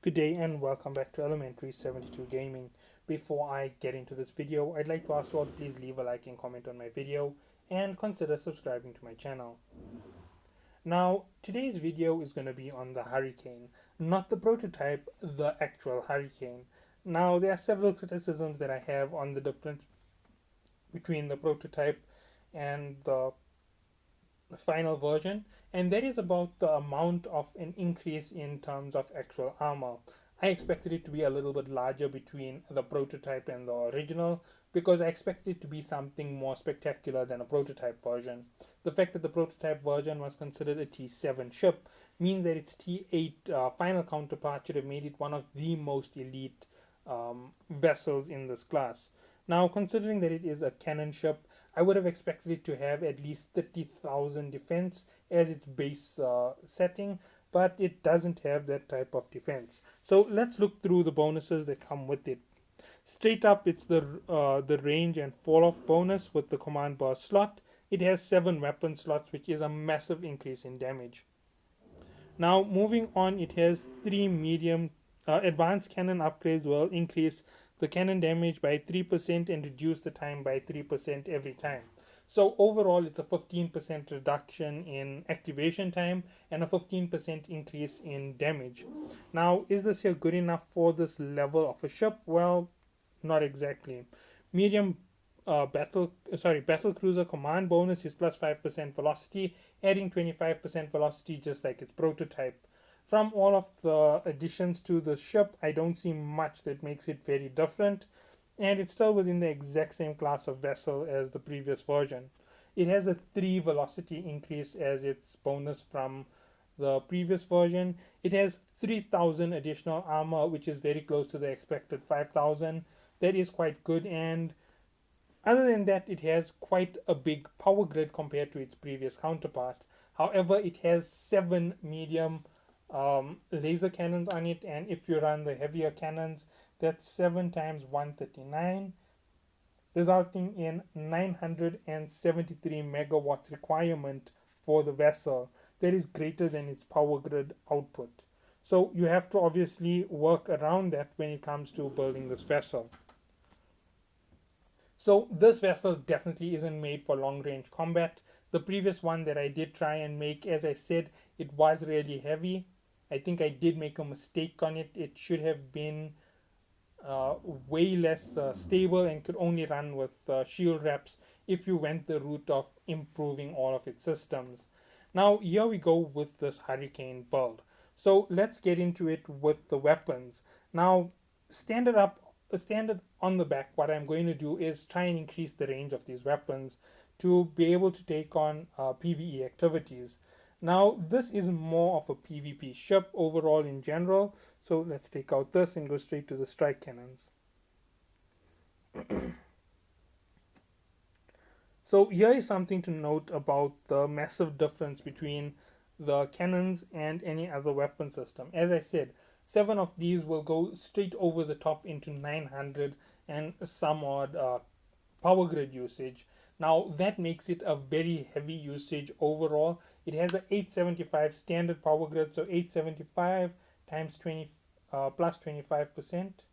Good day and welcome back to Elementary 72 Gaming. Before I get into this video, I'd like to ask you all to please leave a like and comment on my video and consider subscribing to my channel. Now, today's video is going to be on the Hurricane, not the prototype, the actual Hurricane. Now, there are several criticisms that I have on the difference between the prototype and the final version, and that is about the amount of an increase in terms of actual armor. I expected it to be a little bit larger between the prototype and the original because I expected it to be something more spectacular than a prototype version. The fact that the prototype version was considered a T7 ship means that its T8 final counterpart should have made it one of the most elite vessels in this class. Now, considering that it is a cannon ship, I would have expected it to have at least 30,000 defense as its base setting, but it doesn't have that type of defense. So let's look through the bonuses that come with it. Straight up, it's the range and fall off bonus with the command burst slot. It has 7 weapon slots, which is a massive increase in damage. Now, moving on, it has 3 medium advanced cannon upgrades will increase the cannon damage by 3% and reduce the time by 3% every time. So overall, it's a 15% reduction in activation time and a 15% increase in damage. Now, is this here good enough for this level of a ship? Well, not exactly. Medium Battlecruiser command bonus is plus 5% velocity, adding 25% velocity just like its prototype. From all of the additions to the ship, I don't see much that makes it very different, and it's still within the exact same class of vessel as the previous version. It has a 3 velocity increase as its bonus from the previous version. It has 3,000 additional armor, which is very close to the expected 5,000. That is quite good, and other than that, it has quite a big power grid compared to its previous counterpart. However, it has 7 medium laser cannons on it, and if you run the heavier cannons, that's 7 times 139, resulting in 973 megawatts requirement for the vessel. That is greater than its power grid output. So you have to obviously work around that when it comes to building this vessel. So this vessel definitely isn't made for long range combat. The previous one that I did try and make, as I said, it was really heavy. I think I did make a mistake on it. It should have been way less stable and could only run with shield wraps if you went the route of improving all of its systems. Now here we go with this Hurricane build. So let's get into it with the weapons. Now standard on the back, what I'm going to do is try and increase the range of these weapons to be able to take on PvE activities. Now this is more of a PvP ship overall in general, so let's take out this and go straight to the strike cannons. So here is something to note about the massive difference between the cannons and any other weapon system. As I said, 7 of these will go straight over the top into 900 and some odd power grid usage. Now that makes it a very heavy usage overall. It has a 875 standard power grid, so 875 times 20 plus 25%.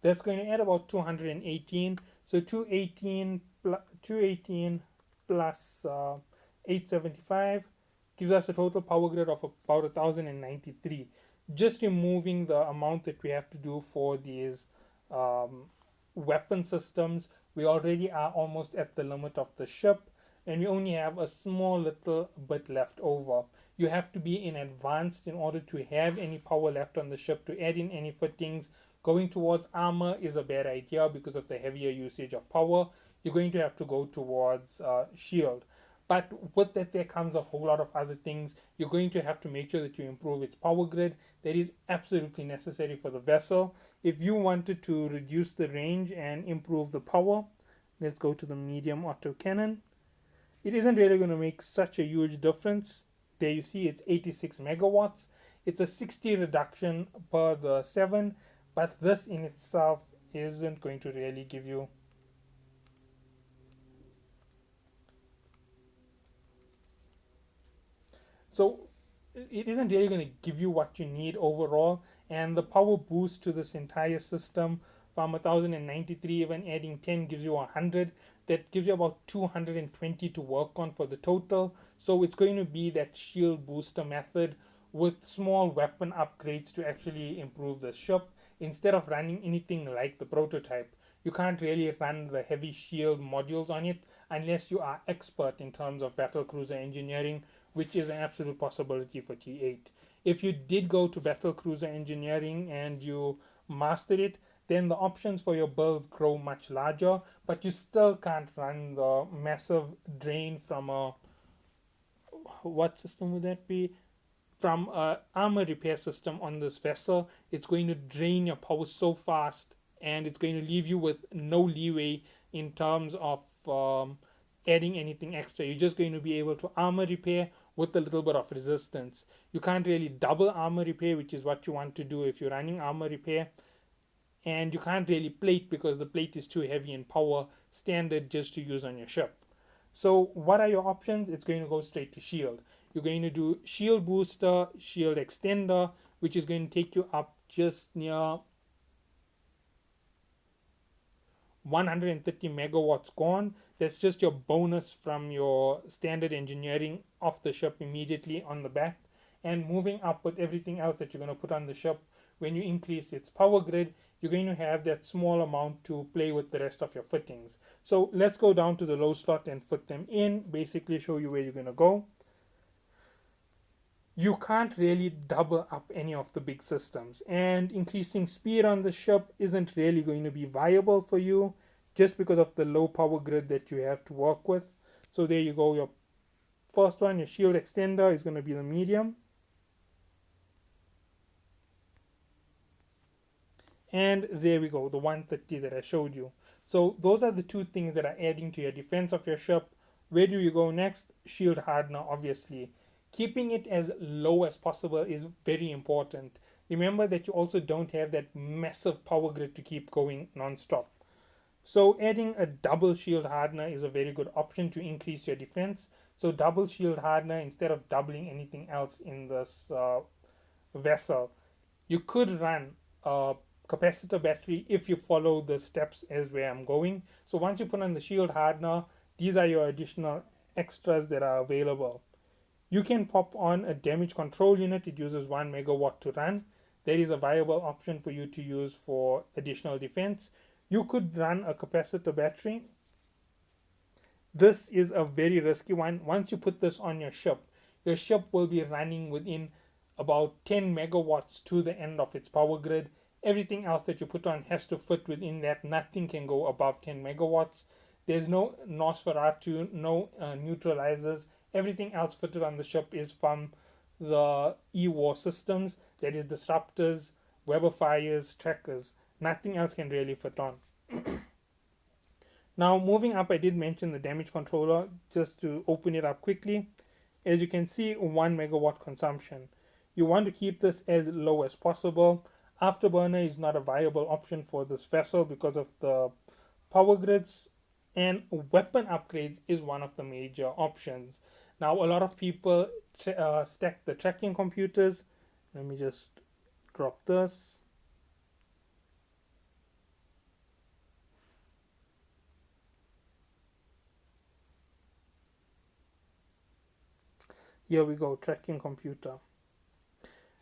That's going to add about 218. So 218 plus 875 gives us a total power grid of about 1093. Just removing the amount that we have to do for these weapon systems, we already are almost at the limit of the ship, and we only have a small little bit left over. You have to be in advanced in order to have any power left on the ship to add in any fittings. Going towards armor is a bad idea because of the heavier usage of power. You're going to have to go towards shield. But with that, there comes a whole lot of other things. You're going to have to make sure that you improve its power grid. That is absolutely necessary for the vessel. If you wanted to reduce the range and improve the power, let's go to the medium auto cannon. It isn't really going to make such a huge difference. There you see it's 86 megawatts. It's a 60 reduction per the 7, but this in itself isn't going to really give you So it isn't really going to give you what you need overall. And the power boost to this entire system from 1093, even adding 10 gives you 100. That gives you about 220 to work on for the total. So it's going to be that shield booster method with small weapon upgrades to actually improve the ship instead of running anything like the prototype. You can't really run the heavy shield modules on it unless you are expert in terms of battlecruiser engineering, which is an absolute possibility for T8. If you did go to battlecruiser engineering and you mastered it, then the options for your builds grow much larger, but you still can't run the massive drain from a, what system would that be? From a armor repair system on this vessel. It's going to drain your power so fast, and it's going to leave you with no leeway in terms of adding anything extra. You're just going to be able to armor repair with a little bit of resistance. You can't really double armor repair, which is what you want to do if you're running armor repair, and you can't really plate because the plate is too heavy in power standard just to use on your ship. So what are your options? It's going to go straight to shield. You're going to do shield booster, shield extender, which is going to take you up just near 130 megawatts gone. That's just your bonus from your standard engineering off the ship immediately on the back. And moving up with everything else that you're going to put on the ship, when you increase its power grid, you're going to have that small amount to play with the rest of your fittings. So let's go down to the low slot and fit them in, basically show you where you're going to go. You can't really double up any of the big systems, and increasing speed on the ship isn't really going to be viable for you just because of the low power grid that you have to work with. So there you go. Your first one, your shield extender, is going to be the medium. And there we go, the 130 that I showed you. So those are the two things that are adding to your defense of your ship. Where do you go next? Shield hardener, obviously. Keeping it as low as possible is very important. Remember that you also don't have that massive power grid to keep going non-stop. So adding a double shield hardener is a very good option to increase your defense. So double shield hardener instead of doubling anything else in this vessel. You could run a capacitor battery if you follow the steps as where I'm going. So once you put on the shield hardener, these are your additional extras that are available. You can pop on a damage control unit. It uses 1 megawatt to run. That is a viable option for you to use for additional defense. You could run a capacitor battery. This is a very risky one. Once you put this on your ship will be running within about 10 megawatts to the end of its power grid. Everything else that you put on has to fit within that. Nothing can go above 10 megawatts. There's no Nosferatu, no neutralizers. Everything else fitted on the ship is from the E-War systems, that is disruptors, Weber fires, trackers. Nothing else can really fit on. Now moving up, I did mention the damage controller just to open it up quickly. As you can see, 1 megawatt consumption. You want to keep this as low as possible. Afterburner is not a viable option for this vessel because of the power grids, and weapon upgrades is one of the major options. Now a lot of people stack the tracking computers. Let me just drop this. Here we go, tracking computer.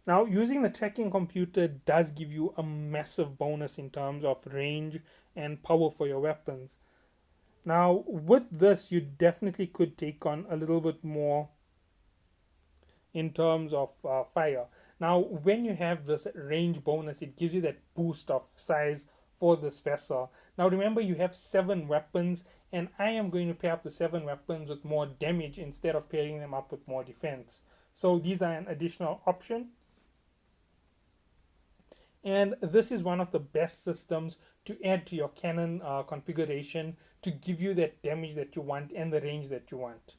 Now, using the tracking computer does give you a massive bonus in terms of range and power for your weapons. Now, with this, you definitely could take on a little bit more in terms of fire. Now, when you have this range bonus, it gives you that boost of size for this vessel. Now, remember, you have 7 weapons, and I am going to pair up the 7 weapons with more damage instead of pairing them up with more defense. So these are an additional option. And this is one of the best systems to add to your cannon configuration to give you that damage that you want and the range that you want.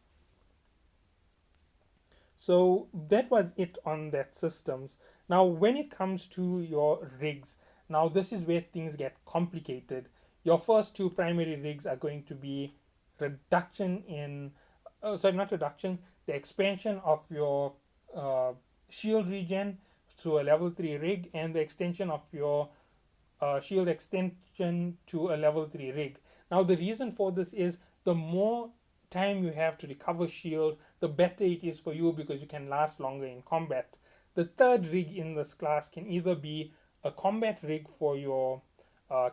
So that was it on that systems. Now when it comes to your rigs, now this is where things get complicated. Your first 2 primary rigs are going to be reduction in, sorry, not reduction, the expansion of your shield regen to a level 3 rig, and the extension of your shield extension to a level 3 rig. Now the reason for this is the more time you have to recover shield, the better it is for you because you can last longer in combat. The third rig in this class can either be a combat rig for your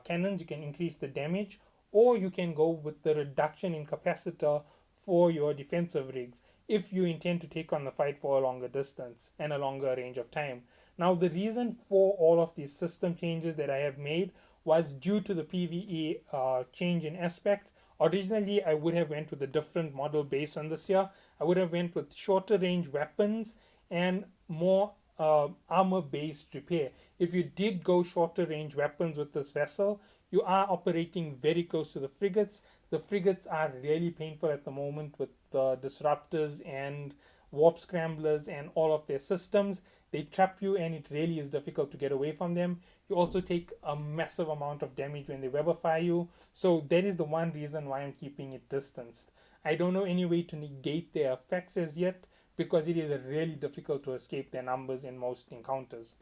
cannons, you can increase the damage, or you can go with the reduction in capacitor for your defensive rigs if you intend to take on the fight for a longer distance and a longer range of time. Now, the reason for all of these system changes that I have made was due to the PvE change in aspect. Originally, I would have went with a different model based on this here. I would have went with shorter range weapons and more armor-based repair. If you did go shorter range weapons with this vessel, you are operating very close to the frigates. The frigates are really painful at the moment with the disruptors and warp scramblers and all of their systems. They trap you and it really is difficult to get away from them. You also take a massive amount of damage when they weapify you. So that is the one reason why I'm keeping it distanced. I don't know any way to negate their effects as yet because it is really difficult to escape their numbers in most encounters.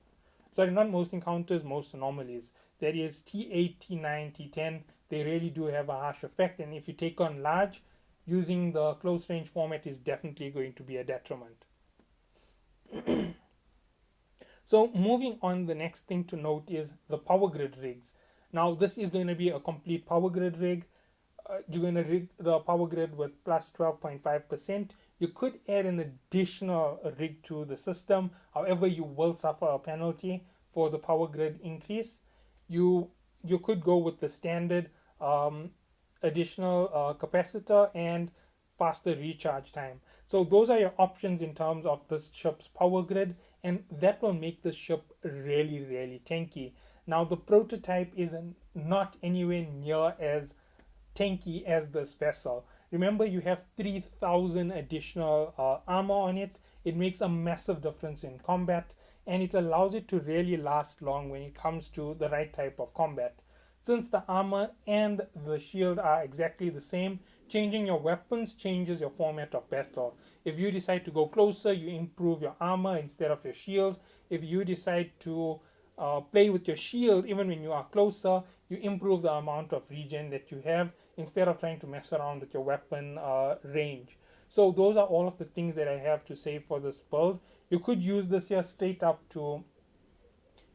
Sorry, not most encounters, most anomalies. That is T8, T9, T10. They really do have a harsh effect, and if you take on large, using the close range format is definitely going to be a detriment. So moving on, the next thing to note is the power grid rigs. Now this is going to be a complete power grid rig. You're going to rig the power grid with plus 12.5%. You could add an additional rig to the system. However, you will suffer a penalty for the power grid increase. You could go with the standard additional capacitor and faster recharge time. So those are your options in terms of this ship's power grid, and that will make this ship really, really tanky. Now the prototype is not anywhere near as tanky as this vessel. Remember, you have 3,000 additional armor on it. It makes a massive difference in combat, and it allows it to really last long when it comes to the right type of combat. Since the armor and the shield are exactly the same, changing your weapons changes your format of battle. If you decide to go closer, you improve your armor instead of your shield. If you decide to play with your shield even when you are closer, you improve the amount of regen that you have instead of trying to mess around with your weapon range. So those are all of the things that I have to say for this build. You could use this here straight up to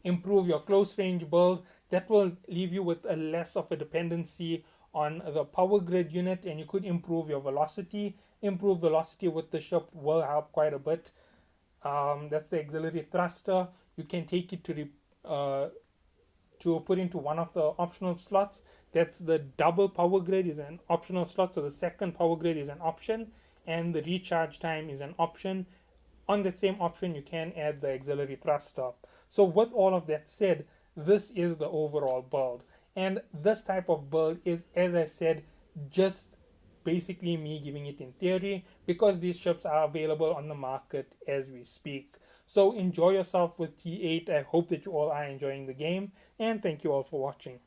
improve your close range build. That will leave you with a less of a dependency on the power grid unit, and you could improve your velocity. Improve velocity with the ship will help quite a bit. That's the auxiliary thruster. You can take it to put into one of the optional slots. That's the double power grid is an optional slot, so the second power grid is an option, and the recharge time is an option. On that same option, you can add the auxiliary thruster. So with all of that said, this is the overall build. And this type of build is, as I said, just basically me giving it in theory because these ships are available on the market as we speak. So enjoy yourself with T8. I hope that you all are enjoying the game, and thank you all for watching.